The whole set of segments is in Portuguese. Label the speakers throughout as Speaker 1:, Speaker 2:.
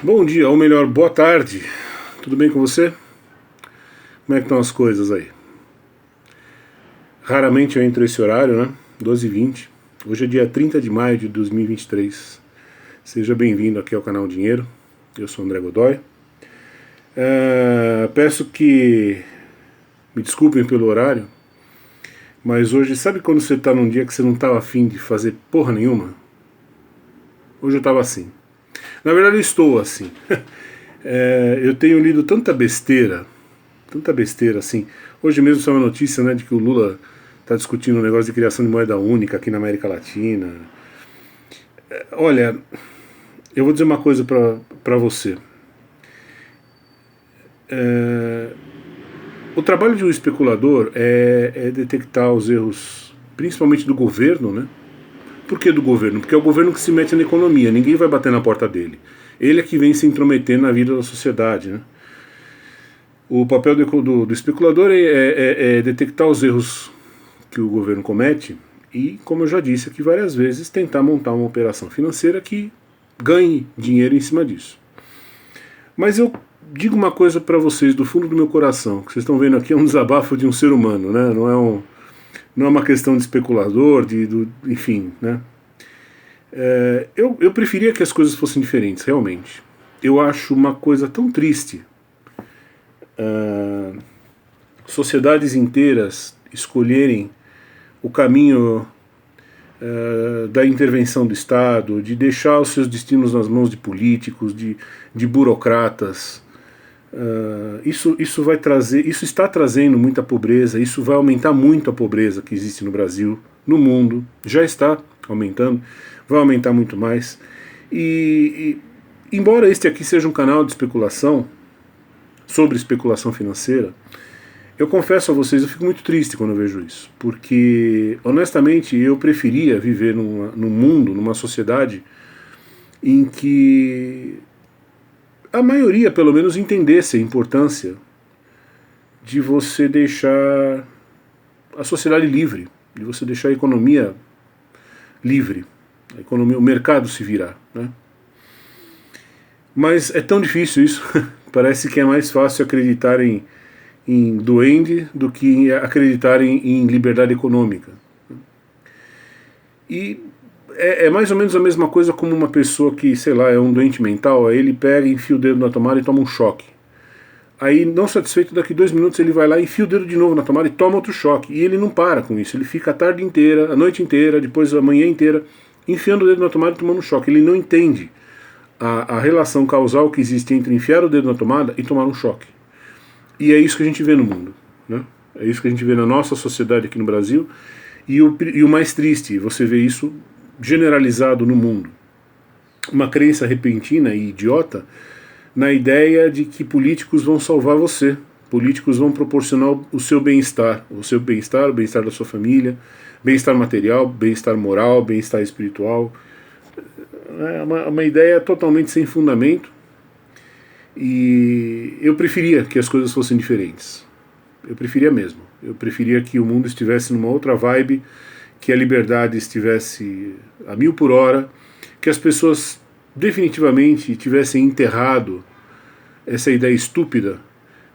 Speaker 1: Bom dia, ou melhor, boa tarde. Tudo bem com você? Como é que estão as coisas aí? Raramente eu entro esse horário, né? 12h20. Hoje é dia 30 de maio de 2023. Seja bem-vindo aqui ao canal Dinheiro. Eu sou André Godoy. Peço que me desculpem pelo horário, mas hoje, sabe quando você está num dia que você não estava afim de fazer porra nenhuma? Hoje eu estava assim. Na verdade eu estou assim. Eu tenho lido tanta besteira assim. Hoje mesmo saiu uma notícia, né, de que o Lula está discutindo um negócio de criação de moeda única aqui na América Latina. Olha, eu vou dizer uma coisa para você. O trabalho de um especulador é detectar os erros, principalmente do governo, né? Por que do governo? Porque é o governo que se mete na economia, ninguém vai bater na porta dele. Ele é que vem se intrometer na vida da sociedade, né? O papel do especulador é detectar os erros que o governo comete e, como eu já disse aqui várias vezes, tentar montar uma operação financeira que ganhe dinheiro em cima disso. Mas eu digo uma coisa para vocês do fundo do meu coração, que vocês estão vendo aqui é um desabafo de um ser humano, né? Não é uma questão de especulador, enfim, né? Eu preferia que as coisas fossem diferentes, realmente. Eu acho uma coisa tão triste sociedades inteiras escolherem o caminho da intervenção do Estado, de deixar os seus destinos nas mãos de políticos, de burocratas. Isso vai trazer, isso está trazendo muita pobreza, isso vai aumentar muito a pobreza que existe no Brasil, no mundo, já está aumentando, vai aumentar muito mais. Embora este aqui seja um canal de especulação, sobre especulação financeira, eu confesso a vocês, eu fico muito triste quando eu vejo isso, porque, honestamente, eu preferia viver num mundo, numa sociedade, em que a maioria, pelo menos, entendesse a importância de você deixar a sociedade livre, de você deixar a economia livre, o mercado se virar, né? Mas é tão difícil isso, parece que é mais fácil acreditar em duende do que acreditar em liberdade econômica. E é mais ou menos a mesma coisa como uma pessoa que, sei lá, é um doente mental, aí ele pega, enfia o dedo na tomada e toma um choque. Aí, não satisfeito, daqui 2 minutos ele vai lá, enfia o dedo de novo na tomada e toma outro choque. E ele não para com isso, ele fica a tarde inteira, a noite inteira, depois a manhã inteira, enfiando o dedo na tomada e tomando um choque. Ele não entende a relação causal que existe entre enfiar o dedo na tomada e tomar um choque. E é isso que a gente vê no mundo, né? É isso que a gente vê na nossa sociedade aqui no Brasil. E o mais triste, você vê isso generalizado no mundo. Uma crença repentina e idiota na ideia de que políticos vão salvar você. Políticos vão proporcionar o seu bem-estar. O bem-estar da sua família, bem-estar material, bem-estar moral, bem-estar espiritual. É uma ideia totalmente sem fundamento. E eu preferia que as coisas fossem diferentes. Eu preferia mesmo. Eu preferia que o mundo estivesse numa outra vibe, que a liberdade estivesse a 1000 por hora, que as pessoas definitivamente tivessem enterrado essa ideia estúpida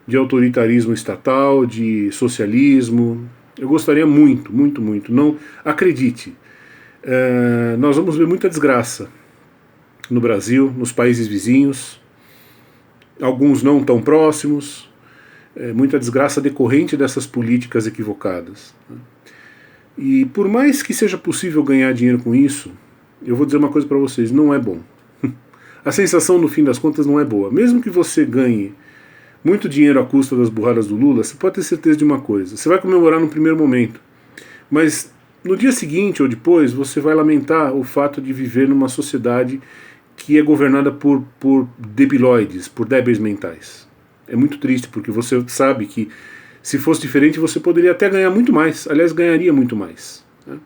Speaker 1: de autoritarismo estatal, de socialismo. Eu gostaria muito, muito, muito. Não acredite, nós vamos ver muita desgraça no Brasil, nos países vizinhos, alguns não tão próximos, muita desgraça decorrente dessas políticas equivocadas. E por mais que seja possível ganhar dinheiro com isso, eu vou dizer uma coisa para vocês, não é bom. A sensação no fim das contas não é boa. Mesmo que você ganhe muito dinheiro à custa das burradas do Lula, você pode ter certeza de uma coisa, você vai comemorar no primeiro momento, mas no dia seguinte ou depois você vai lamentar o fato de viver numa sociedade que é governada por debilóides, por débeis mentais. É muito triste, porque você sabe que se fosse diferente você poderia até ganhar muito mais, aliás, ganharia muito mais. Né?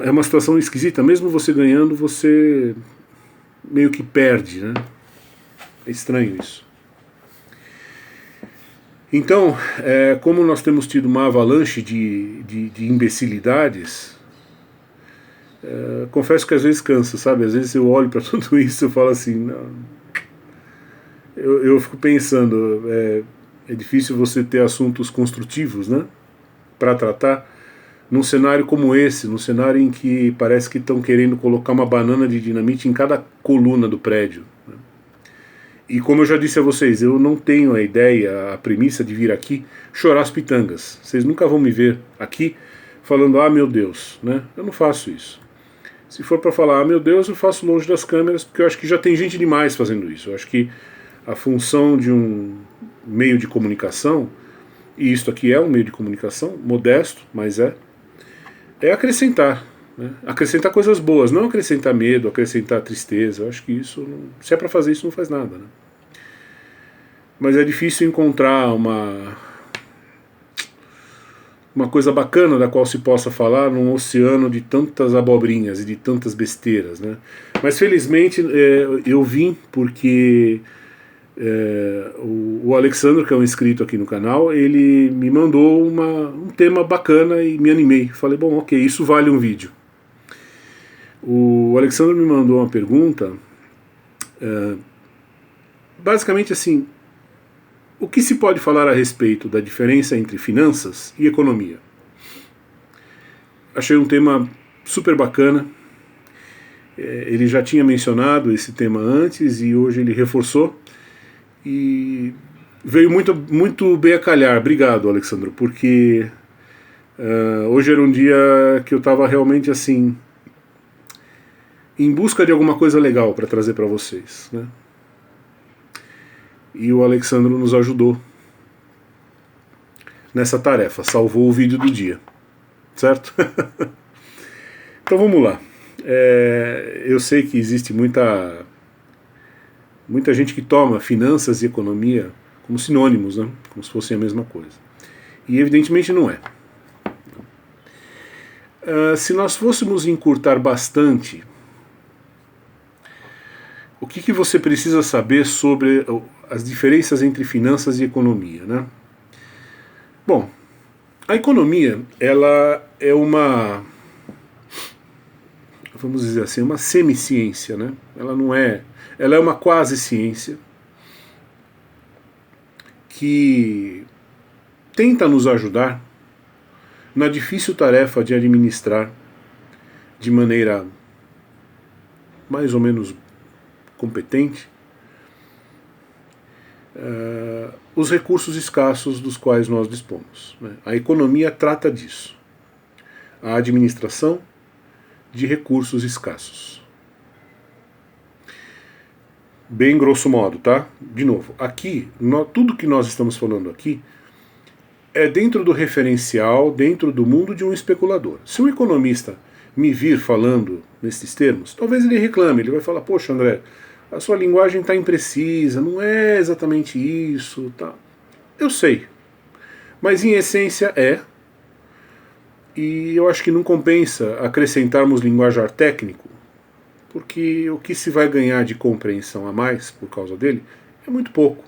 Speaker 1: É uma situação esquisita, mesmo você ganhando, você meio que perde, né? É estranho isso. Então, como nós temos tido uma avalanche de imbecilidades, confesso que às vezes cansa, sabe? Às vezes eu olho para tudo isso e eu falo assim, não, eu fico pensando, é difícil você ter assuntos construtivos, né, para tratar num cenário como esse, num cenário em que parece que estão querendo colocar uma banana de dinamite em cada coluna do prédio, né? E como eu já disse a vocês, eu não tenho a ideia, a premissa de vir aqui chorar as pitangas. Vocês nunca vão me ver aqui falando, ah meu Deus, né? Eu não faço isso. Se for para falar, ah meu Deus, eu faço longe das câmeras, porque eu acho que já tem gente demais fazendo isso. Eu acho que a função de um meio de comunicação, e isto aqui é um meio de comunicação, modesto, mas é acrescentar, né? Acrescentar coisas boas, não acrescentar medo, acrescentar tristeza. Eu acho que isso, se é para fazer isso, não faz nada, né? Mas é difícil encontrar uma coisa bacana da qual se possa falar num oceano de tantas abobrinhas e de tantas besteiras, né? Mas felizmente eu vim porque o Alexandre, que é um inscrito aqui no canal, ele me mandou um tema bacana e me animei. Falei, bom, ok, isso vale um vídeo. O Alexandre me mandou uma pergunta, basicamente assim, o que se pode falar a respeito da diferença entre finanças e economia? Achei um tema super bacana. Ele já tinha mencionado esse tema antes e hoje ele reforçou. E veio muito bem a calhar. Obrigado, Alexandre, porque hoje era um dia que eu estava realmente assim em busca de alguma coisa legal para trazer para vocês, né? E o Alexandre nos ajudou nessa tarefa, salvou o vídeo do dia, certo? Então vamos lá. Eu sei que existe muita gente que toma finanças e economia como sinônimos, né? Como se fossem a mesma coisa. E evidentemente não é. Se nós fôssemos encurtar bastante, o que você precisa saber sobre as diferenças entre finanças e economia, né? Bom, a economia, ela é uma, vamos dizer assim, uma semiciência, né? Ela é uma quase ciência que tenta nos ajudar na difícil tarefa de administrar de maneira mais ou menos competente os recursos escassos dos quais nós dispomos, né? A economia trata disso. A administração de recursos escassos. Bem grosso modo, tá? De novo, aqui, tudo que nós estamos falando aqui é dentro do referencial, dentro do mundo de um especulador. Se um economista me vir falando nesses termos, talvez ele reclame, ele vai falar, poxa André, a sua linguagem está imprecisa, não é exatamente isso, tá? Eu sei, mas em essência e eu acho que não compensa acrescentarmos linguajar técnico, porque o que se vai ganhar de compreensão a mais por causa dele é muito pouco.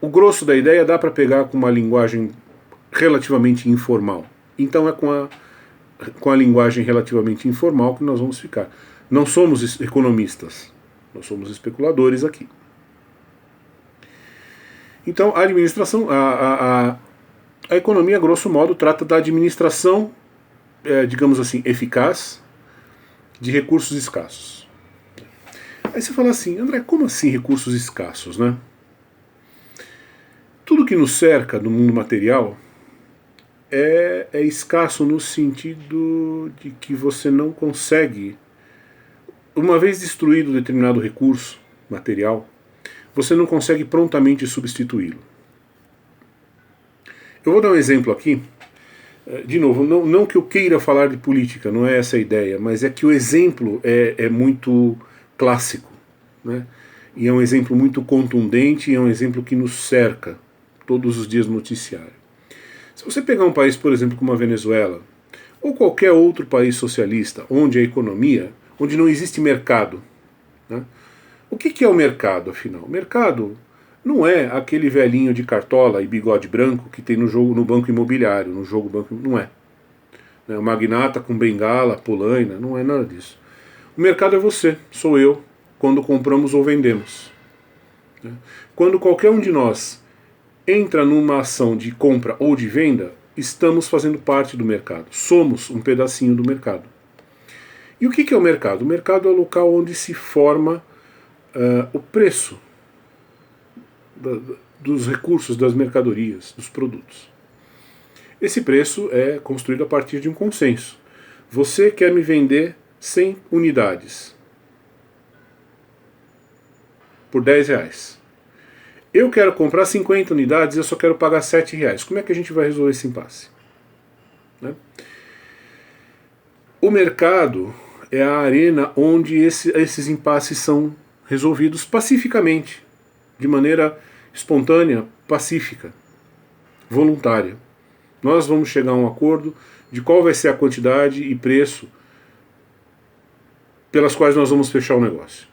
Speaker 1: O grosso da ideia dá para pegar com uma linguagem relativamente informal. Então é com a linguagem relativamente informal que nós vamos ficar. Não somos economistas, nós somos especuladores aqui. Então a administração, a economia, grosso modo, trata da administração, digamos assim, eficaz de recursos escassos. Aí você fala assim, André, como assim recursos escassos, né? Tudo que nos cerca do mundo material é escasso no sentido de que você não consegue, uma vez destruído determinado recurso material, você não consegue prontamente substituí-lo. Eu vou dar um exemplo aqui. De novo, não que eu queira falar de política, não é essa a ideia, mas é que o exemplo é muito clássico, né? E é um exemplo muito contundente, e é um exemplo que nos cerca todos os dias no noticiário. Se você pegar um país, por exemplo, como a Venezuela, ou qualquer outro país socialista, onde a economia, onde não existe mercado, né? O que é o mercado, afinal? O mercado não é aquele velhinho de cartola e bigode branco que tem no banco imobiliário, no jogo banco, não é. né, o magnata com bengala, polaina, não é nada disso. O mercado é você, sou eu, quando compramos ou vendemos. Né? Quando qualquer um de nós entra numa ação de compra ou de venda, estamos fazendo parte do mercado, somos um pedacinho do mercado. E o que é o mercado? O mercado é o local onde se forma o preço dos recursos, das mercadorias, dos produtos. Esse preço é construído a partir de um consenso. Você quer me vender 100 unidades por R$10. Eu quero comprar 50 unidades e eu só quero pagar R$7. Como é que a gente vai resolver esse impasse? Né? O mercado é a arena onde esses impasses são resolvidos pacificamente, de maneira espontânea, pacífica, voluntária. Nós vamos chegar a um acordo de qual vai ser a quantidade e preço pelas quais nós vamos fechar o negócio.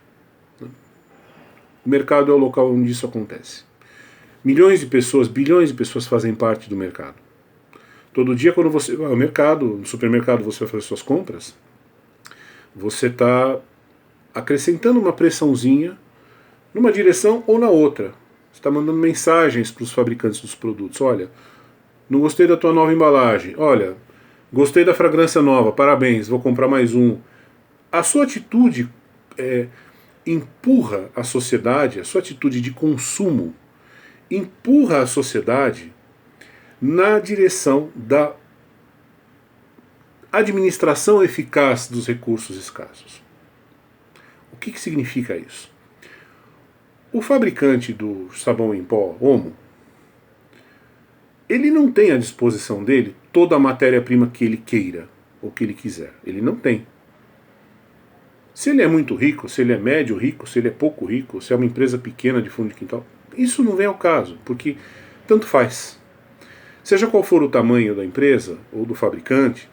Speaker 1: O mercado é o local onde isso acontece. Milhões de pessoas, bilhões de pessoas fazem parte do mercado. Todo dia quando você vai ao mercado, no supermercado, você vai fazer suas compras, você está acrescentando uma pressãozinha numa direção ou na outra. Você está mandando mensagens para os fabricantes dos produtos. Olha, não gostei da tua nova embalagem. Olha, gostei da fragrância nova, parabéns, vou comprar mais um. A sua atitude empurra a sociedade, a sua atitude de consumo empurra a sociedade na direção da administração eficaz dos recursos escassos. O que significa isso? O fabricante do sabão em pó, Omo, ele não tem à disposição dele toda a matéria-prima que ele queira ou que ele quiser. Ele não tem. Se ele é muito rico, se ele é médio rico, se ele é pouco rico, se é uma empresa pequena de fundo de quintal, isso não vem ao caso, porque tanto faz. Seja qual for o tamanho da empresa ou do fabricante,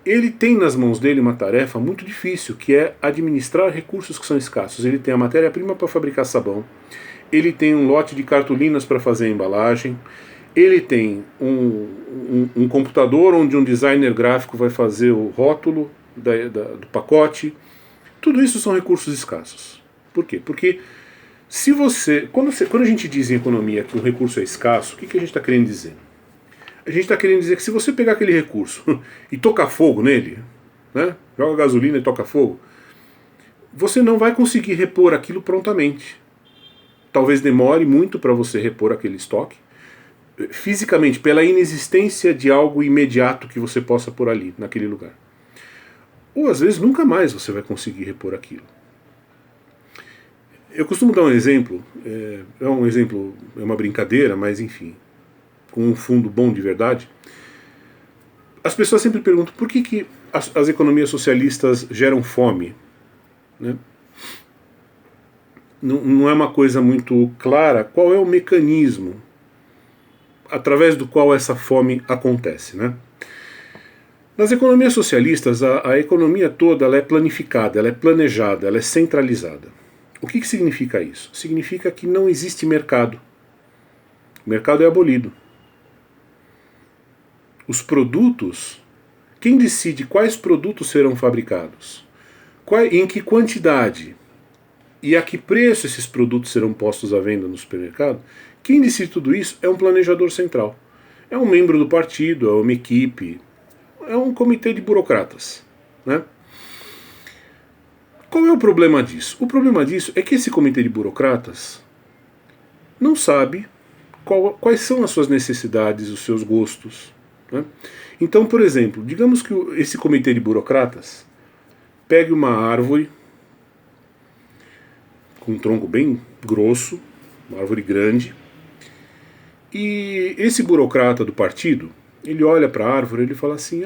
Speaker 1: ele tem nas mãos dele uma tarefa muito difícil, que é administrar recursos que são escassos. Ele tem a matéria-prima para fabricar sabão, ele tem um lote de cartolinas para fazer a embalagem, ele tem um computador onde um designer gráfico vai fazer o rótulo do pacote. Tudo isso são recursos escassos. Por quê? Porque se quando a gente diz em economia que um recurso é escasso, o que a gente está querendo dizer? A gente está querendo dizer que se você pegar aquele recurso e tocar fogo nele, né, joga gasolina e toca fogo, você não vai conseguir repor aquilo prontamente. Talvez demore muito para você repor aquele estoque, fisicamente, pela inexistência de algo imediato que você possa pôr ali, naquele lugar. Ou às vezes nunca mais você vai conseguir repor aquilo. Eu costumo dar um exemplo, é uma brincadeira, mas enfim, com um fundo bom de verdade. As pessoas sempre perguntam por que as economias socialistas geram fome, né? Não é uma coisa muito clara qual é o mecanismo através do qual essa fome acontece, né? Nas economias socialistas, a economia toda ela é planificada, ela é planejada, ela é centralizada. O que significa isso? Significa que não existe mercado. O mercado é abolido. Os produtos, quem decide quais produtos serão fabricados, em que quantidade e a que preço esses produtos serão postos à venda no supermercado, quem decide tudo isso é um planejador central. É um membro do partido, é uma equipe, é um comitê de burocratas, né? Qual é o problema disso? O problema disso é que esse comitê de burocratas não sabe quais são as suas necessidades, os seus gostos, né? Então, por exemplo, digamos que esse comitê de burocratas pegue uma árvore com um tronco bem grosso, uma árvore grande, e esse burocrata do partido, ele olha para a árvore e ele fala assim,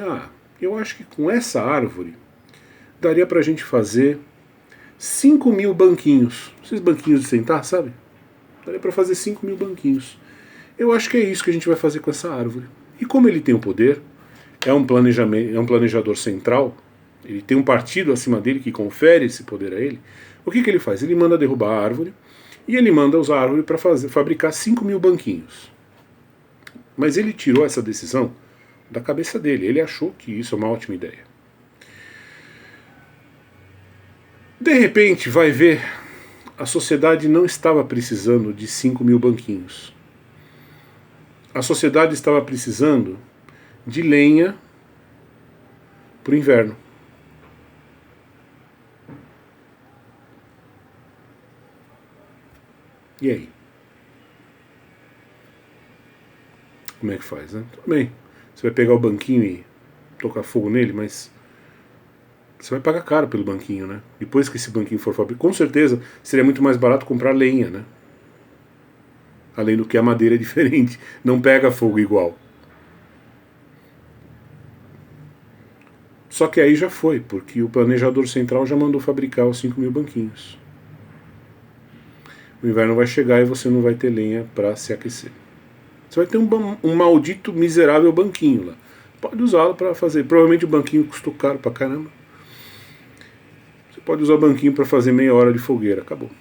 Speaker 1: eu acho que com essa árvore daria para a gente fazer 5.000 banquinhos. Esses banquinhos de sentar, sabe? Daria para fazer 5.000 banquinhos. Eu acho que é isso que a gente vai fazer com essa árvore. E como ele tem o poder, é um planejador central, ele tem um partido acima dele que confere esse poder a ele, o que ele faz? Ele manda derrubar a árvore e ele manda usar a árvore para fabricar 5.000 banquinhos. Mas ele tirou essa decisão da cabeça dele. Ele achou que isso é uma ótima ideia. De repente, vai ver, a sociedade não estava precisando de 5.000 banquinhos. A sociedade estava precisando de lenha para o inverno. E aí? Como é que faz, né? Tudo bem. Você vai pegar o banquinho e tocar fogo nele, mas você vai pagar caro pelo banquinho, né? Depois que esse banquinho for fabricado, com certeza seria muito mais barato comprar lenha, né? Além do que a madeira é diferente, não pega fogo igual. Só que aí já foi, porque o planejador central já mandou fabricar os 5.000 banquinhos. O inverno vai chegar e você não vai ter lenha para se aquecer. Você vai ter um maldito, miserável banquinho lá. Pode usá-lo para fazer. Provavelmente o banquinho custou caro pra caramba. Você pode usar o banquinho para fazer meia hora de fogueira. Acabou.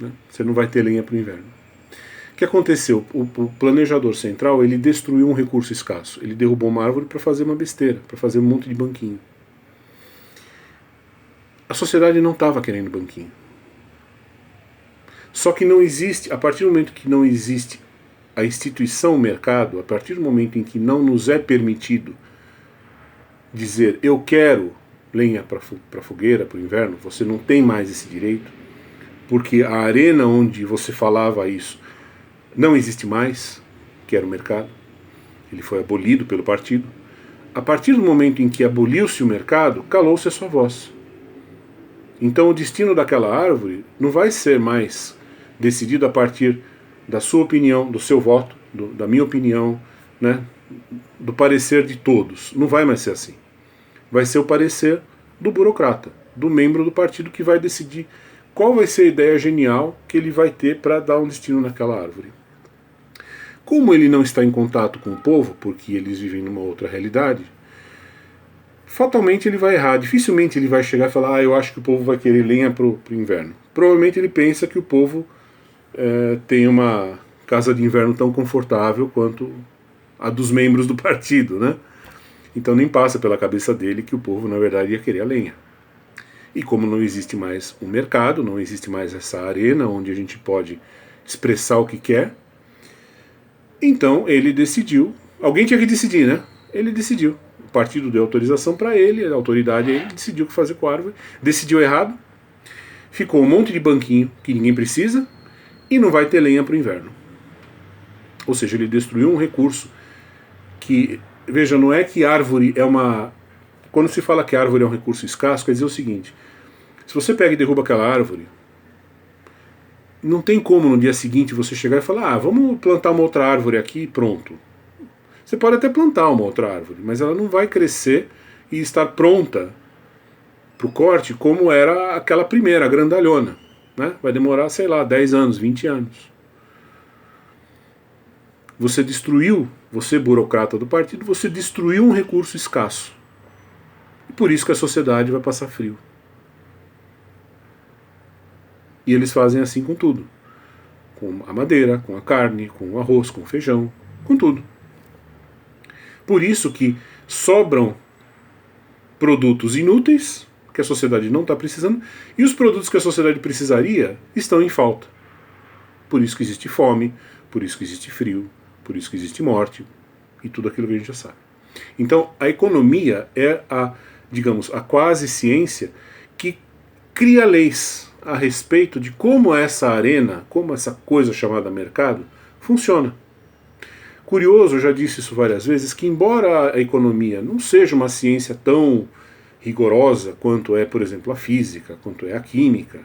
Speaker 1: Né? Você não vai ter lenha para o inverno. O que aconteceu? O planejador central, ele destruiu um recurso escasso. Ele derrubou uma árvore para fazer uma besteira, para fazer um monte de banquinho. A sociedade não estava querendo banquinho. Só que não existe, a partir do momento que não existe a instituição mercado, a partir do momento em que não nos é permitido dizer eu quero lenha para fogueira, para o inverno, você não tem mais esse direito, porque a arena onde você falava isso não existe mais, que era o mercado, ele foi abolido pelo partido. A partir do momento em que aboliu-se o mercado, calou-se a sua voz. Então o destino daquela árvore não vai ser mais decidido a partir da sua opinião, do seu voto, da minha opinião, né, do parecer de todos. Não vai mais ser assim. Vai ser o parecer do burocrata, do membro do partido que vai decidir qual vai ser a ideia genial que ele vai ter para dar um destino naquela árvore. Como ele não está em contato com o povo, porque eles vivem numa outra realidade, fatalmente ele vai errar. Dificilmente ele vai chegar e falar eu acho que o povo vai querer lenha para o inverno. Provavelmente ele pensa que o povo tem uma casa de inverno tão confortável quanto a dos membros do partido, né? Então nem passa pela cabeça dele que o povo, na verdade, ia querer a lenha. E como não existe mais um mercado, não existe mais essa arena onde a gente pode expressar o que quer, então ele decidiu, alguém tinha que decidir, né? Ele decidiu. O partido deu autorização para ele, a autoridade ele decidiu o que fazer com a árvore, decidiu errado, ficou um monte de banquinho que ninguém precisa e não vai ter lenha para o inverno. Ou seja, ele destruiu um recurso que, veja, não é que árvore é uma... Quando se fala que árvore é um recurso escasso, quer dizer o seguinte, se você pega e derruba aquela árvore, não tem como no dia seguinte você chegar e falar vamos plantar uma outra árvore aqui e pronto. Você pode até plantar uma outra árvore, mas ela não vai crescer e estar pronta para o corte como era aquela primeira, a grandalhona. Né? Vai demorar, sei lá, 10 anos, 20 anos. Você destruiu, você burocrata do partido, você destruiu um recurso escasso. E por isso que a sociedade vai passar frio. E eles fazem assim com tudo. Com a madeira, com a carne, com o arroz, com o feijão, com tudo. Por isso que sobram produtos inúteis, que a sociedade não está precisando, e os produtos que a sociedade precisaria estão em falta. Por isso que existe fome, por isso que existe frio, por isso que existe morte, e tudo aquilo que a gente já sabe. Então, a economia é digamos, a quase ciência que cria leis a respeito de como essa arena, como essa coisa chamada mercado, funciona. Curioso, eu já disse isso várias vezes, que embora a economia não seja uma ciência tão rigorosa quanto é, por exemplo, a física, quanto é a química,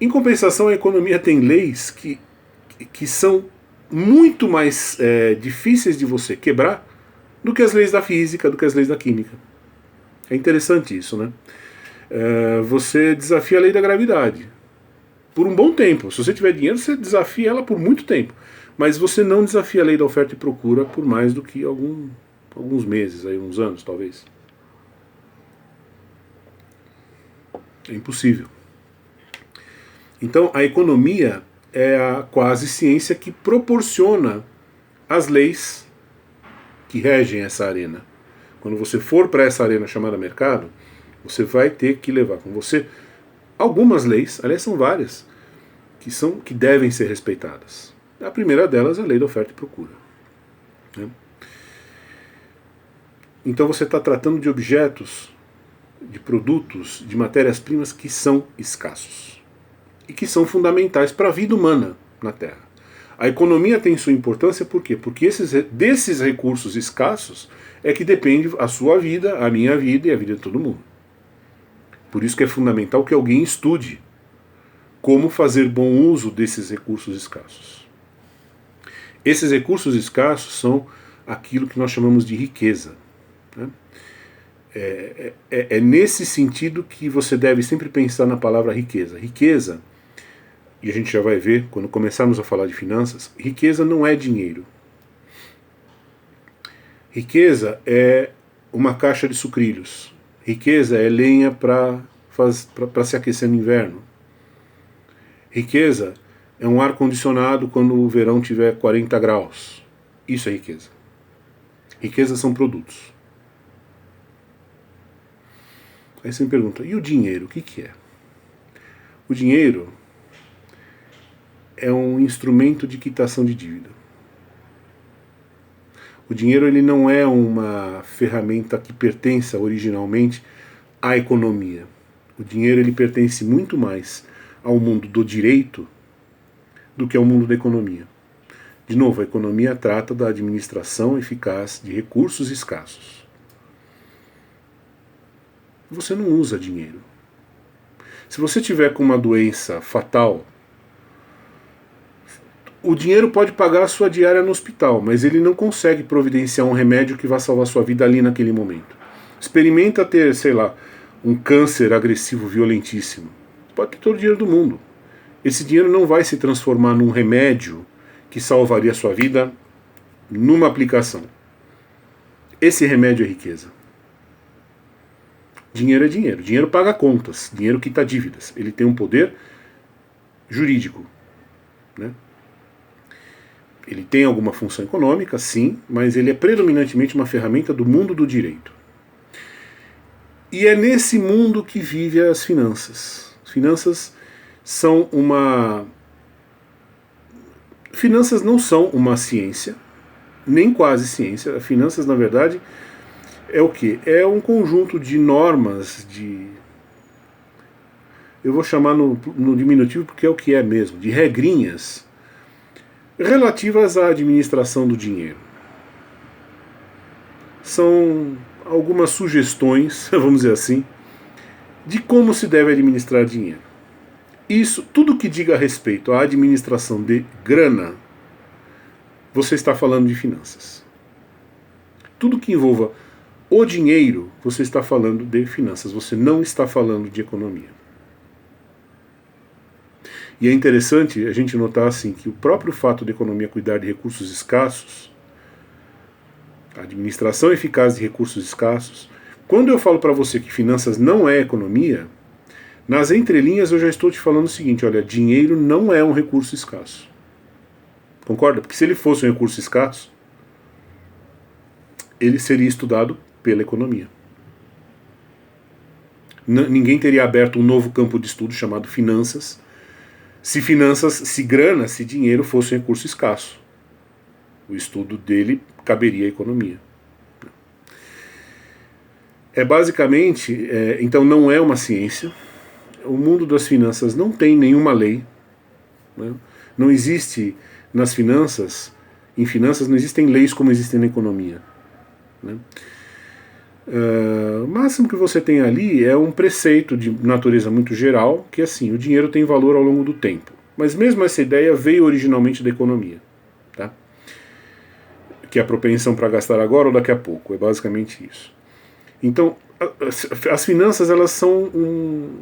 Speaker 1: em compensação a economia tem leis que são muito mais difíceis de você quebrar do que as leis da física, do que as leis da química. É interessante isso, né? Você desafia a lei da gravidade por um bom tempo. Se você tiver dinheiro, você desafia ela por muito tempo. Mas você não desafia a lei da oferta e procura por mais do que alguns meses, aí, uns anos talvez. É impossível. Então a economia é a quase ciência que proporciona as leis que regem essa arena. Quando você for para essa arena chamada mercado, você vai ter que levar com você algumas leis, aliás são várias, que devem ser respeitadas. A primeira delas é a lei da oferta e procura. Né? Então você está tratando de objetos, de produtos, de matérias-primas que são escassos e que são fundamentais para a vida humana na Terra. A economia tem sua importância por quê? Porque desses recursos escassos é que depende a sua vida, a minha vida e a vida de todo mundo. Por isso que é fundamental que alguém estude como fazer bom uso desses recursos escassos. Esses recursos escassos são aquilo que nós chamamos de riqueza. Né? É nesse sentido que você deve sempre pensar na palavra riqueza. Riqueza, e a gente já vai ver quando começarmos a falar de finanças, riqueza não é dinheiro. Riqueza é uma caixa de sucrilhos. Riqueza é lenha para se aquecer no inverno. Riqueza é um ar-condicionado quando o verão tiver 40 graus. Isso é riqueza. Riqueza são produtos. Aí você me pergunta, e o dinheiro, o que é? O dinheiro é um instrumento de quitação de dívida. O dinheiro ele não é uma ferramenta que pertença originalmente à economia. O dinheiro ele pertence muito mais ao mundo do direito do que ao mundo da economia. De novo, a economia trata da administração eficaz de recursos escassos. Você não usa dinheiro. Se você tiver com uma doença fatal, o dinheiro pode pagar a sua diária no hospital, mas ele não consegue providenciar um remédio que vá salvar sua vida ali naquele momento. Experimenta ter, sei lá, um câncer agressivo violentíssimo. Pode ter todo o dinheiro do mundo. Esse dinheiro não vai se transformar num remédio que salvaria a sua vida numa aplicação. Esse remédio é riqueza. Dinheiro é dinheiro. Dinheiro paga contas. Dinheiro quita dívidas. Ele tem um poder jurídico. Né? Ele tem alguma função econômica, sim, mas ele é predominantemente uma ferramenta do mundo do direito. E é nesse mundo que vive as finanças. As finanças são uma... Finanças não são uma ciência, nem quase ciência. As finanças, na verdade, é o quê? É um conjunto de normas, eu vou chamar no diminutivo porque é o que é mesmo, de regrinhas relativas à administração do dinheiro. São algumas sugestões, vamos dizer assim, de como se deve administrar dinheiro. Isso, tudo que diga respeito à administração de grana, você está falando de finanças. Tudo que envolva o dinheiro, você está falando de finanças, você não está falando de economia. E é interessante a gente notar assim que o próprio fato da economia cuidar de recursos escassos, a administração eficaz de recursos escassos, quando eu falo para você que finanças não é economia, nas entrelinhas eu já estou te falando o seguinte, olha, dinheiro não é um recurso escasso. Concorda? Porque se ele fosse um recurso escasso, ele seria estudado pela economia. Ninguém teria aberto um novo campo de estudo chamado finanças, se grana, se dinheiro fosse um recurso escasso. O estudo dele caberia à economia. Basicamente, então não é uma ciência. O mundo das finanças não tem nenhuma lei. Né? Não existe nas finanças, em finanças não existem leis como existem na economia. Né? O máximo que você tem ali é um preceito de natureza muito geral, que é assim, o dinheiro tem valor ao longo do tempo. Mas mesmo essa ideia veio originalmente da economia. Tá? Que é a propensão para gastar agora ou daqui a pouco, é basicamente isso. Então, as finanças elas são um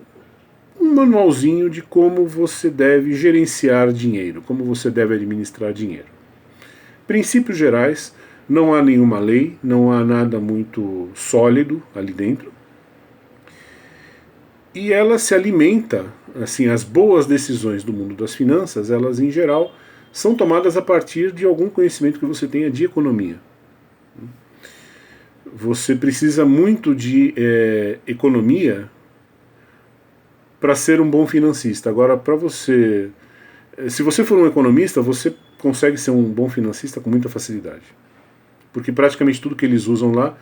Speaker 1: manualzinho de como você deve gerenciar dinheiro, como você deve administrar dinheiro. Princípios gerais, não há nenhuma lei, não há nada muito sólido ali dentro. E ela se alimenta, assim, as boas decisões do mundo das finanças, elas em geral são tomadas a partir de algum conhecimento que você tenha de economia. você precisa muito de economia para ser um bom financista. Agora, se você for um economista, você consegue ser um bom financista com muita facilidade. Porque praticamente tudo que eles usam lá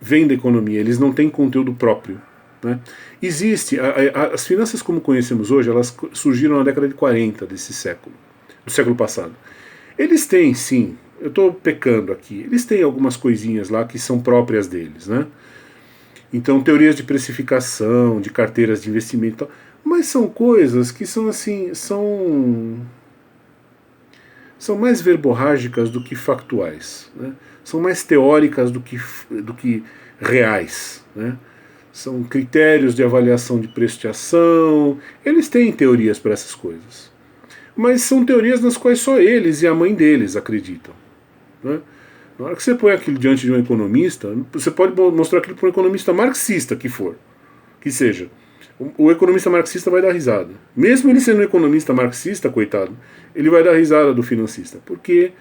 Speaker 1: vem da economia, eles não têm conteúdo próprio. Né? As finanças como conhecemos hoje, elas surgiram na década de 40 desse século, do século passado. Eles têm, sim, eu estou pecando aqui, eles têm algumas coisinhas lá que são próprias deles, né? Então, teorias de precificação, de carteiras de investimento e tal, mas são coisas que são assim, são mais verborrágicas do que factuais, né? São mais teóricas do que reais, né? São critérios de avaliação de preço de ação, eles têm teorias para essas coisas. Mas são teorias nas quais só eles e a mãe deles acreditam, né? Na hora que você põe aquilo diante de um economista, você pode mostrar aquilo para um economista marxista que seja. O economista marxista vai dar risada. Mesmo ele sendo um economista marxista, coitado, ele vai dar risada do financista. Porque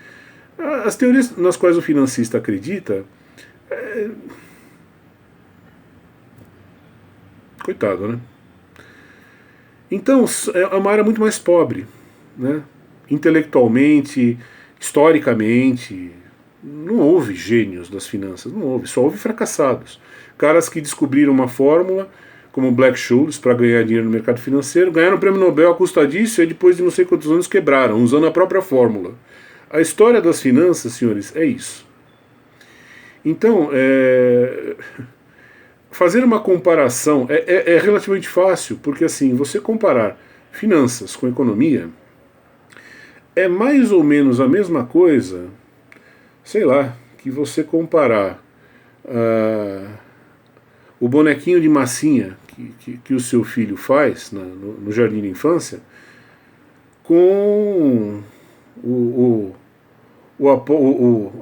Speaker 1: as teorias nas quais o financista acredita... Coitado, né? Então, é uma área muito mais pobre, né? Intelectualmente, historicamente... Não houve gênios das finanças, não houve, só houve fracassados. Caras que descobriram uma fórmula, como Black-Scholes, para ganhar dinheiro no mercado financeiro, ganharam o prêmio Nobel à custa disso e depois de não sei quantos anos quebraram, usando a própria fórmula. A história das finanças, senhores, é isso. Então, fazer uma comparação é relativamente fácil, porque assim, você comparar finanças com economia é mais ou menos a mesma coisa, sei lá, que você comparar o bonequinho de massinha que o seu filho faz no jardim de infância com o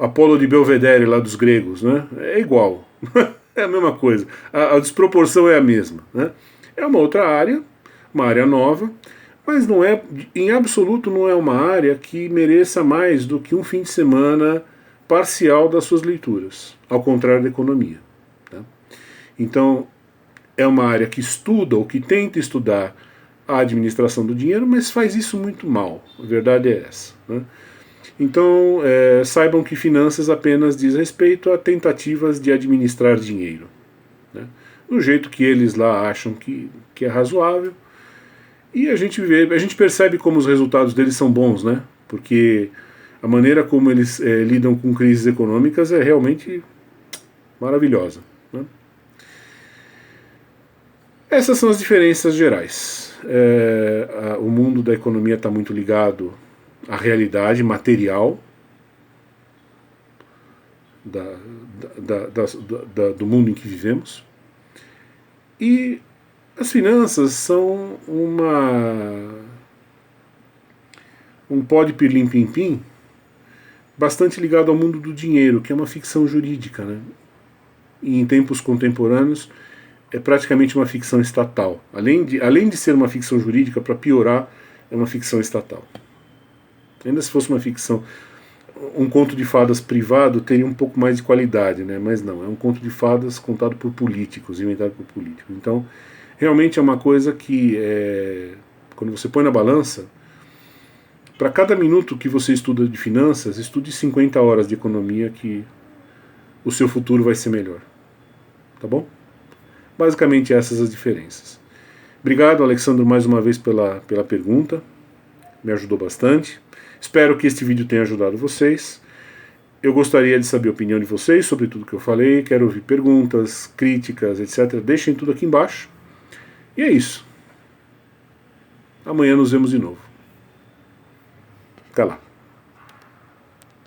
Speaker 1: Apolo de Belvedere lá dos gregos, né? É igual, é a mesma coisa, a desproporção é a mesma, né? É uma outra área, uma área nova, mas não é, em absoluto não é uma área que mereça mais do que um fim de semana parcial das suas leituras, ao contrário da economia. Tá? Então, é uma área que estuda ou que tenta estudar a administração do dinheiro, mas faz isso muito mal. A verdade é essa. Né? Então, saibam que finanças apenas diz respeito a tentativas de administrar dinheiro. Né? Do jeito que eles lá acham que é razoável. E a gente percebe como os resultados deles são bons, né? Porque a maneira como eles lidam com crises econômicas é realmente maravilhosa. Né? Essas são as diferenças gerais. O mundo da economia está muito ligado à realidade material do mundo em que vivemos. E as finanças são um pó de pirlim-pim-pim bastante ligado ao mundo do dinheiro, que é uma ficção jurídica, né? E em tempos contemporâneos é praticamente uma ficção estatal. Além de ser uma ficção jurídica, para piorar, é uma ficção estatal. Ainda se fosse uma ficção, um conto de fadas privado teria um pouco mais de qualidade, né? Mas não, é um conto de fadas contado por políticos, inventado por políticos. Então, realmente é uma coisa que, quando você põe na balança, para cada minuto que você estuda de finanças, estude 50 horas de economia, que o seu futuro vai ser melhor. Tá bom? Basicamente essas as diferenças. Obrigado, Alexandre, mais uma vez pela pergunta. Me ajudou bastante. Espero que este vídeo tenha ajudado vocês. Eu gostaria de saber a opinião de vocês sobre tudo que eu falei. Quero ouvir perguntas, críticas, etc. Deixem tudo aqui embaixo. E é isso. Amanhã nos vemos de novo. Até lá.